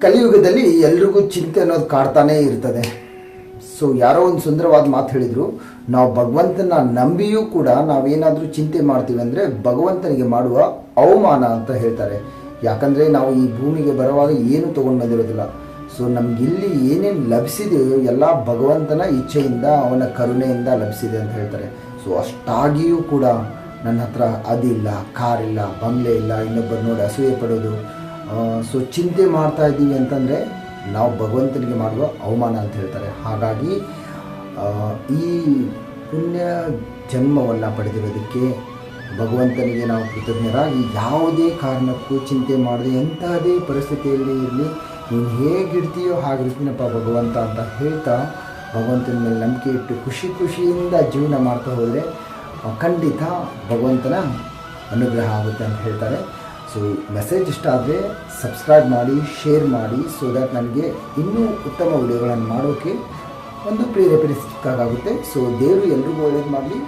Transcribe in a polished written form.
ಕಲಿಯುಗದಲ್ಲಿ ಎಲ್ರಿಗೂ ಚಿಂತೆ ಅನ್ನೋದು ಕಾಡ್ತಾನೇ ಇರ್ತದೆ. ಸೊ ಯಾರೋ ಒಂದು ಸುಂದರವಾದ ಮಾತು ಹೇಳಿದರು, ನಾವು ಭಗವಂತನ ನಂಬಿಯೂ ಕೂಡ ನಾವೇನಾದರೂ ಚಿಂತೆ ಮಾಡ್ತೀವಿ ಅಂದರೆ ಭಗವಂತನಿಗೆ ಮಾಡುವ ಅವಮಾನ ಅಂತ ಹೇಳ್ತಾರೆ. ಯಾಕಂದರೆ ನಾವು ಈ ಭೂಮಿಗೆ ಬರುವಾಗ ಏನು ತೊಗೊಂಡು ಬಂದಿರೋದಿಲ್ಲ. ಸೊ ನಮಗಿಲ್ಲಿ ಏನೇನು ಲಭಿಸಿದೆಯೋ ಎಲ್ಲ ಭಗವಂತನ ಇಚ್ಛೆಯಿಂದ, ಅವನ ಕರುಣೆಯಿಂದ ಲಭಿಸಿದೆ ಅಂತ ಹೇಳ್ತಾರೆ. ಸೊ ಅಷ್ಟಾಗಿಯೂ ಕೂಡ ನನ್ನ ಹತ್ರ ಅದಿಲ್ಲ, ಕಾರಿಲ್ಲ, ಬಂಗ್ಲೆ ಇಲ್ಲ, ಇನ್ನೊಬ್ಬರು ನೋಡಿ ಅಸೂಯೆ ಪಡೋದು. ಸೊ ಚಿಂತೆ ಮಾಡ್ತಾ ಇದ್ದೀವಿ ಅಂತಂದರೆ ನಾವು ಭಗವಂತನಿಗೆ ಮಾಡುವ ಅವಮಾನ ಅಂತ ಹೇಳ್ತಾರೆ. ಹಾಗಾಗಿ ಈ ಪುಣ್ಯ ಜನ್ಮವನ್ನು ಪಡೆದಿರೋದಕ್ಕೆ ಭಗವಂತನಿಗೆ ನಾವು ಕೃತಜ್ಞರಾಗಿ ಯಾವುದೇ ಕಾರಣಕ್ಕೂ ಚಿಂತೆ ಮಾಡದೆ ಎಂಥದೇ ಪರಿಸ್ಥಿತಿಯಲ್ಲಿ ಇರಲಿ, ನೀನು ಹೇಗಿರ್ತೀಯೋ ಹಾಗಿರ್ತೀನಪ್ಪ ಭಗವಂತ ಅಂತ ಹೇಳ್ತಾ ಭಗವಂತನ ಮೇಲೆ ನಂಬಿಕೆ ಇಟ್ಟು ಖುಷಿಯಿಂದ ಜೀವನ ಮಾಡ್ತಾ ಹೋದರೆ ಖಂಡಿತ ಭಗವಂತನ ಅನುಗ್ರಹ ಆಗುತ್ತೆ ಅಂತ ಹೇಳ್ತಾರೆ. ಸೊ ಮೆಸೇಜ್ ಇಷ್ಟ ಆದರೆ ಸಬ್ಸ್ಕ್ರೈಬ್ ಮಾಡಿ, ಶೇರ್ ಮಾಡಿ, ಸೊ ದ್ಯಾಟ್ ನನಗೆ ಇನ್ನೂ ಉತ್ತಮ ವಿಡಿಯೋಗಳನ್ನು ಮಾಡೋಕ್ಕೆ ಒಂದು ಪ್ರೇರೇಪಣೆ ಸಿಕ್ಕಾಗುತ್ತೆ. ಸೊ ದೇವರು ಎಲ್ರಿಗೂ ಒಳ್ಳೇದು ಮಾಡಲಿ.